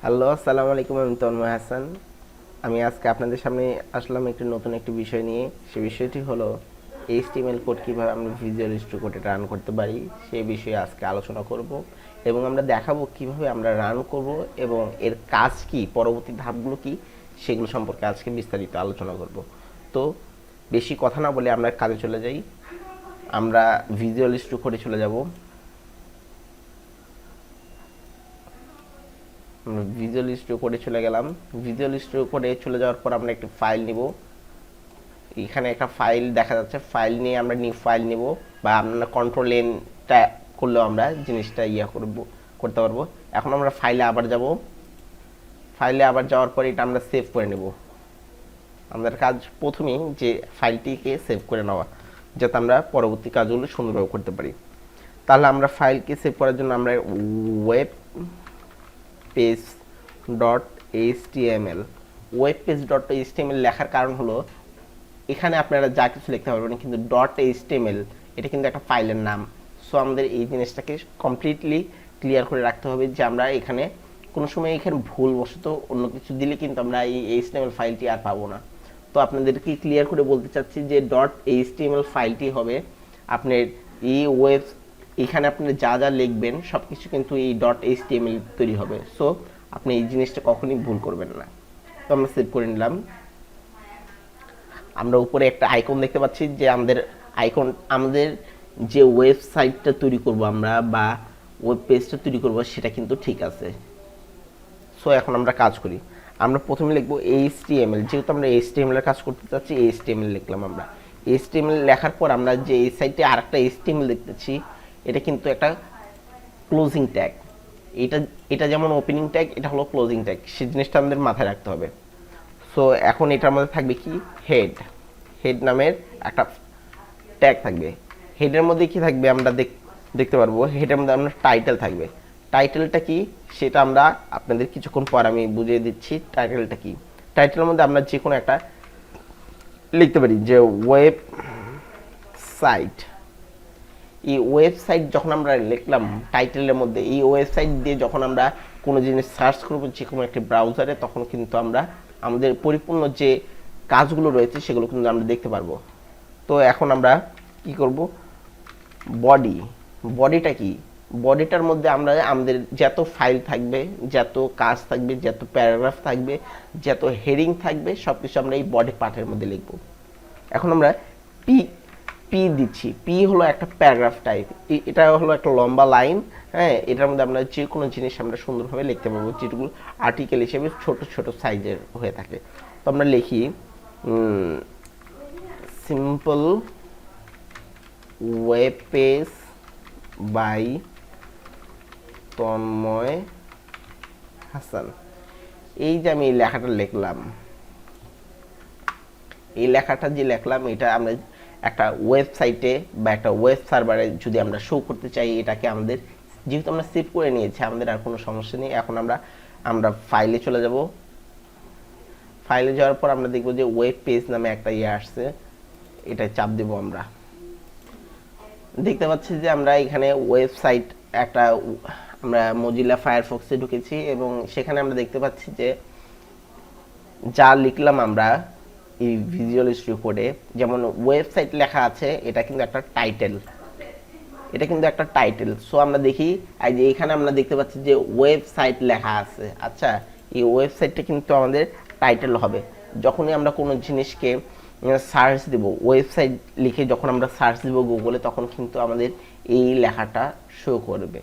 Hello, আসসালামু আলাইকুম। আমি তন্ময় হাসান। আমি আজকে আপনাদের সামনে আসলাম নতুন একটি বিষয় নিয়ে। সেই বিষয়টি হলো এইচটিএমএল কোড কীভাবে আমরা ভিজুয়াল স্টুডিও কোডে রান করতে পারি, সেই বিষয়ে আজকে আলোচনা করব এবং আমরা দেখাবো কিভাবে আমরা রান করব এবং এর কাজ কি, পরবর্তী ধাপগুলো কি, সেগুলো সম্পর্কে আজকে বিস্তারিত আলোচনা করব। তো বেশি কথা না বলে আমরা কাজে চলে যাই। আমরা ভিজুয়াল স্টুডিও কোডে চলে যাব। ভিজুয়াল স্টুডিও কোডে চলে গেলাম। ভিজুয়াল স্টুডিও কোডে চলে যাওয়ার পর আমরা একটি ফাইল নিব। এখানে একটা ফাইল দেখা যাচ্ছে, ফাইল নিয়ে আমরা নিউ ফাইল নিব, বা আমরা কন্ট্রোল এনটা করলেও আমরা জিনিসটা করতে পারবো। এখন আমরা ফাইলে আবার যাব। ফাইলে আবার যাওয়ার পর এটা আমরা সেভ করে নেব। আমাদের কাজ প্রথমেই যে ফাইলটিকে সেভ করে নেওয়া, যাতে আমরা পরবর্তী কাজগুলো সুন্দরভাবে করতে পারি। তাহলে আমরা ফাইলকে সেভ করার জন্য আমরা web page dot HTML web page dot HTML লেখার কারণ হলো এখানে আপনারা যা কিছু লিখতে পারবেন, কিন্তু ডট এইচটিএমএল এটা কিন্তু একটা ফাইলের নাম। সো আমাদের এই জিনিসটাকে কমপ্লিটলি ক্লিয়ার করে রাখতে হবে যে আমরা এখানে কোনো সময় এখানে ভুলবশত অন্য কিছু দিলে কিন্তু আমরা এই এইচটিএমএল ফাইলটি আর পাবো না। তো আপনাদেরকে ক্লিয়ার করে বলতে চাচ্ছি যে ডট এইচটিএমএল ফাইলটি হবে আপনার এই ওয়েব, এখানে আপনি যা যা লিখবেন সব কিছু কিন্তু এই ডট এইচটিএমএল তৈরি হবে। সো আপনি এই জিনিসটা কখনই ভুল করবেন না। তো আমরা সেভ করে নিলাম। আমরা উপরে একটা আইকন দেখতে পাচ্ছি যে আমাদের যে ওয়েবসাইটটা তৈরি করব আমরা, বা ওয়েব পেজটা তৈরি করব, সেটা কিন্তু ঠিক আছে। সো এখন আমরা কাজ করি। আমরা প্রথমে লিখবো এইচটিএমএল, যেহেতু আমরা এইচটিএমএল এর কাজ করতে চাচ্ছি, এইচটিএমএল লিখলাম আমরা। এইচটিএমএল লেখার পর আমরা যে এই সাইটে আরেকটা এইচটিএমএল দেখতেছি, এটা কিন্তু একটা ক্লোজিং ট্যাগ। এটা এটা যেমন ওপেনিং ট্যাগ, এটা হলো ক্লোজিং ট্যাগ। সেই জিনিসটা আমাদের মাথায় রাখতে হবে। সো এখন এটার মধ্যে থাকবে কি, হেড। হেড নামের একটা ট্যাগ থাকবে। হেডের মধ্যে কি থাকবে আমরা দেখতে পারবো। হেডের মধ্যে আমরা টাইটেল থাকবে। টাইটেলটা কি সেটা আমরা আপনাদের কিছুক্ষণ পর আমি বুঝিয়ে দিচ্ছি। টাইটেলটা কি, টাইটেলের মধ্যে আমরা যে কোনো একটা লিখতে পারি যে ওয়েব সাইট। এই ওয়েবসাইট যখন আমরা লিখলাম টাইটেলের মধ্যে, এই ওয়েবসাইট দিয়ে যখন আমরা কোনো জিনিস সার্চ করবো যে কোনো একটি ব্রাউজারে, তখন কিন্তু আমরা আমাদের পরিপূর্ণ যে কাজগুলো রয়েছে সেগুলো কিন্তু আমরা দেখতে পারবো। তো এখন আমরা কি করব, বডি। বডিটা কি, বডিটার মধ্যে আমরা আমাদের যত ফাইল থাকবে, যত কাজ থাকবে, যত প্যারাগ্রাফ থাকবে, যত হেডিং থাকবে, সব কিছু আমরা এই বডি পার্টের মধ্যে লিখব। এখন আমরা পি পি দিচ্ছি। পি হলো একটা প্যারাগ্রাফ টাইপ, এটা হলো একটা লম্বা লাইন। হ্যাঁ, এটার মধ্যে আমরা যে কোনো জিনিস আমরা সুন্দরভাবে লিখতে পারবো, যেগুলো আর্টিকেল হিসেবে ছোট ছোট সাইজের হয়ে থাকে। তো আমরা লিখি simple web page by Tanmoy Hasan. এই যে আমি এই লেখাটা লিখলাম, এই লেখাটা যে লিখলাম, এটা আমরা একটা ওয়েবসাইটে বা একটা ওয়েব সার্ভারে যদি আমরা শো করতে চাই, এটাকে আমাদের যেহেতু আমরা সেভ করে নিয়েছি, আমাদের আর কোনো সমস্যা নেই। এখন আমরা ফাইলে চলে যাব। ফাইলে যাওয়ার পর আমরা দেখব যে ওয়েব পেজ নামে একটা আসছে, এটা চাপ দেব। আমরা দেখতে পাচ্ছি যে আমরা এখানে ওয়েবসাইট একটা, আমরা মজিলা ফায়ারফক্সে ঢুকেছি এবং সেখানে আমরা দেখতে পাচ্ছি যে যা লিখলাম আমরা এই ভিজুয়াল স্টুডিও কোডে, যেমন ওয়েবসাইট লেখা আছে, এটা কিন্তু একটা টাইটেল। এটা কিন্তু একটা টাইটেল। সো আমরা দেখি এই যে এখানে আমরা দেখতে পাচ্ছি যে ওয়েবসাইট লেখা আছে। আচ্ছা, এই ওয়েবসাইটটা কিন্তু আমাদের টাইটেল হবে। যখনই আমরা কোনো জিনিসকে সার্চ দেব, ওয়েবসাইট লিখে যখন আমরা সার্চ দেব গুগলে, তখন কিন্তু আমাদের এই লেখাটা শো করবে।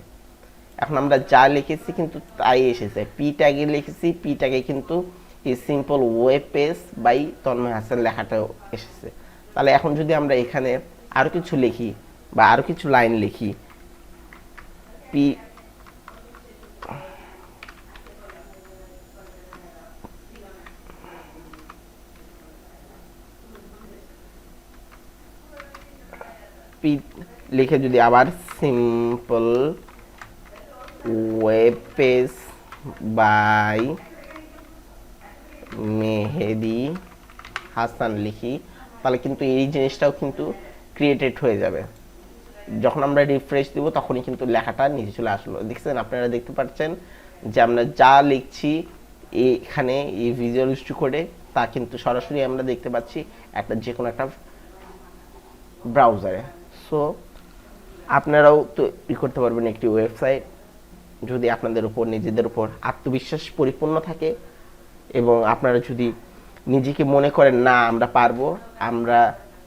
এখন আমরা যা লিখেছি কিন্তু তাই এসেছে। পি ট্যাগে লিখেছি, পি ট্যাগে কিন্তু এই simple web page by Tanmoy Hasan লেখাটাও এসেছে। তাহলে এখন যদি আমরা এখানে আরও কিছু লিখি বা আরও কিছু লাইন লিখি, পি পি লিখে যদি আবার simple web page by Mehedi Hasan লিখি, তাহলে কিন্তু এই জিনিসটাও কিন্তু ক্রিয়েটেড হয়ে যাবে। যখন আমরা রিফ্রেশ দিব তখনই কিন্তু লেখাটা নিচে চলে আসলো। দেখছেন, আপনারা দেখতে পাচ্ছেন যে আমরা যা লিখছি এখানে এই ভিজুয়াল স্টুডিও কোডে তা কিন্তু সরাসরি আমরা দেখতে পাচ্ছি একটা যে কোনো একটা ব্রাউজারে। সো আপনারাও তৈরি করতে পারবেন একটি ওয়েবসাইট যদি আপনাদের উপর নিজেদের উপর আত্মবিশ্বাস পরিপূর্ণ থাকে এবং আপনারা যদি নিজেকে মনে করেন না আমরা পারবো, আমরা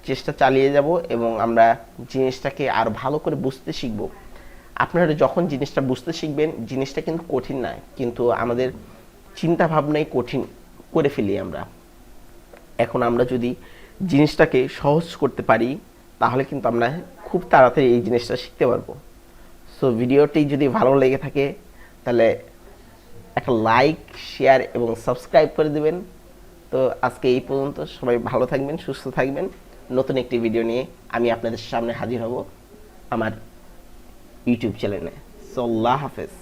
চেষ্টা চালিয়ে যাব এবং আমরা জিনিসটাকে আরো ভালো করে বুঝতে শিখব। আপনারা যখন জিনিসটা বুঝতে শিখবেন, জিনিসটা কিন্তু কঠিন না, কিন্তু আমাদের চিন্তা ভাবনাই কঠিন করে ফেলি আমরা। এখন আমরা যদি জিনিসটাকে সহজ করতে পারি তাহলে কিন্তু আমরা খুব তাড়াতাড়ি এই জিনিসটা শিখতে পারবো। সো ভিডিওটি যদি ভালো লেগে থাকে তাহলে একটা লাইক, শেয়ার এবং সাবস্ক্রাইব করে দেবেন। তো আজকে এই পর্যন্ত, সবাই ভালো থাকবেন, সুস্থ থাকবেন। নতুন একটি ভিডিও নিয়ে আমি আপনাদের সামনে হাজির হব আমার ইউটিউব চ্যানেলে। সো আল্লাহ হাফেজ।